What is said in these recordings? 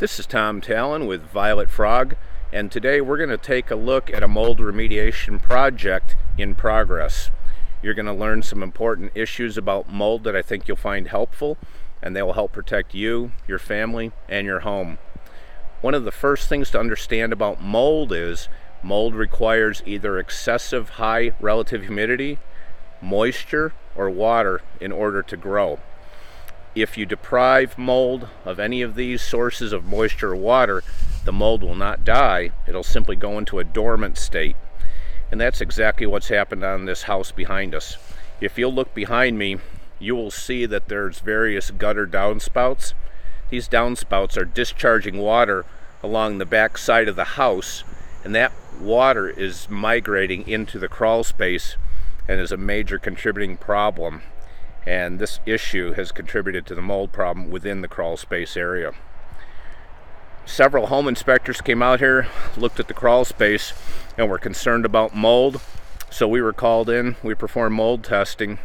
This is Tom Talon with Violet Frog, and today we're going to take a look at a mold remediation project in progress. You're going to learn some important issues about mold that I think you'll find helpful, and they will help protect you, your family, and your home. One of the first things to understand about mold is mold requires either excessive high relative humidity, moisture, or water in order to grow. If you deprive mold of any of these sources of moisture or water, the mold will not die. It'll simply go into a dormant state. And that's exactly what's happened on this house behind us. If you'll look behind me, you will see that there's various gutter downspouts. These downspouts are discharging water along the back side of the house, and that water is migrating into the crawl space and is a major contributing problem. And this issue has contributed to the mold problem within the crawl space area. Several home inspectors came out here, looked at the crawl space, and were concerned about mold. So we were called in, we performed mold testing.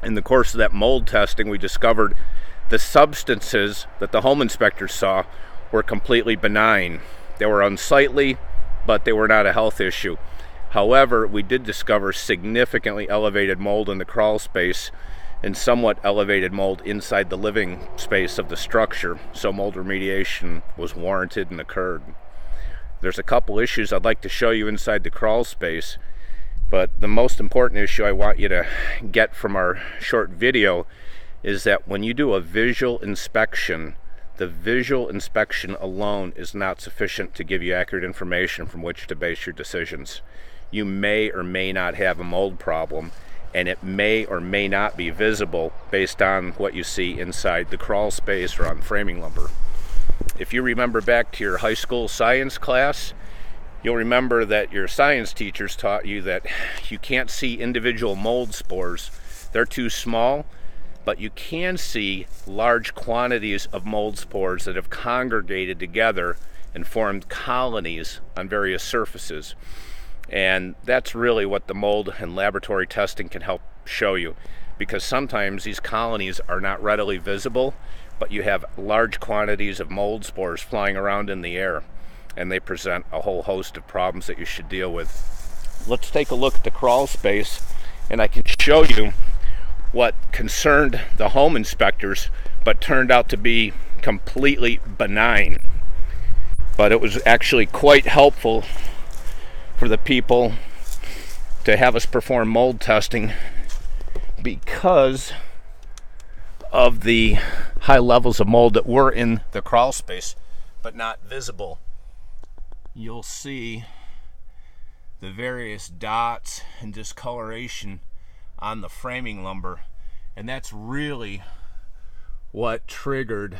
In the course of that mold testing, we discovered the substances that the home inspectors saw were completely benign. They were unsightly, but they were not a health issue. However, we did discover significantly elevated mold in the crawl space and somewhat elevated mold inside the living space of the structure, so mold remediation was warranted and occurred. There's a couple issues I'd like to show you inside the crawl space, but the most important issue I want you to get from our short video is that when you do a visual inspection, the visual inspection alone is not sufficient to give you accurate information from which to base your decisions. You may or may not have a mold problem, and it may or may not be visible based on what you see inside the crawl space or on framing lumber. If you remember back to your high school science class, you'll remember that your science teachers taught you that you can't see individual mold spores. They're too small, but you can see large quantities of mold spores that have congregated together and formed colonies on various surfaces. And that's really what the mold and laboratory testing can help show you, because sometimes these colonies are not readily visible, but you have large quantities of mold spores flying around in the air, and they present a whole host of problems that you should deal with. Let's take a look at the crawl space, and I can show you what concerned the home inspectors but turned out to be completely benign. But it was actually quite helpful for the people to have us perform mold testing because of the high levels of mold that were in the crawl space but not visible. You'll see the various dots and discoloration on the framing lumber, and that's really what triggered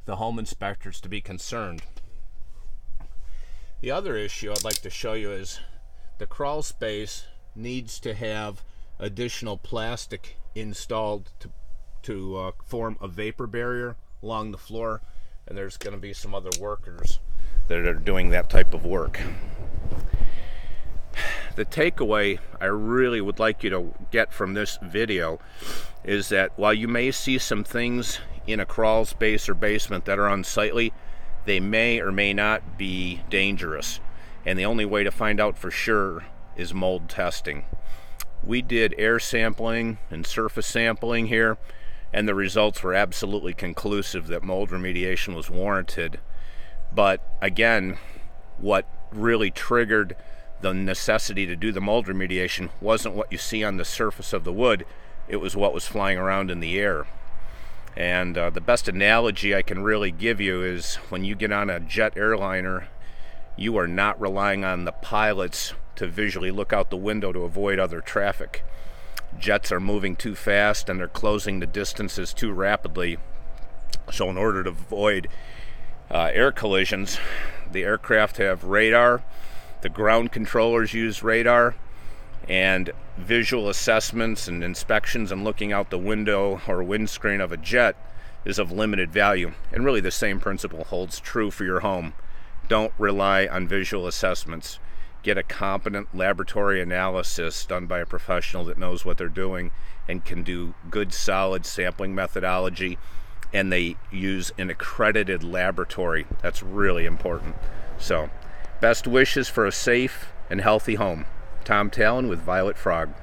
the home inspectors to be concerned. The other issue I'd like to show you is the crawl space needs to have additional plastic installed to form a vapor barrier along the floor, and there's going to be some other workers that are doing that type of work. The takeaway I really would like you to get from this video is that while you may see some things in a crawl space or basement that are unsightly, they may or may not be dangerous, and the only way to find out for sure is mold testing. We did air sampling and surface sampling here, and the results were absolutely conclusive that mold remediation was warranted. But again, what really triggered the necessity to do the mold remediation wasn't what you see on the surface of the wood, it was what was flying around in the air. And the best analogy I can really give you is when you get on a jet airliner, you are not relying on the pilots to visually look out the window to avoid other traffic. Jets are moving too fast and they're closing the distances too rapidly. So in order to avoid air collisions, the aircraft have radar, the ground controllers use radar, and visual assessments and inspections and looking out the window or windscreen of a jet is of limited value. And really the same principle holds true for your home. Don't rely on visual assessments. Get a competent laboratory analysis done by a professional that knows what they're doing and can do good solid sampling methodology and they use an accredited laboratory. That's really important. So, best wishes for a safe and healthy home. Tom Talen with Violet Frog.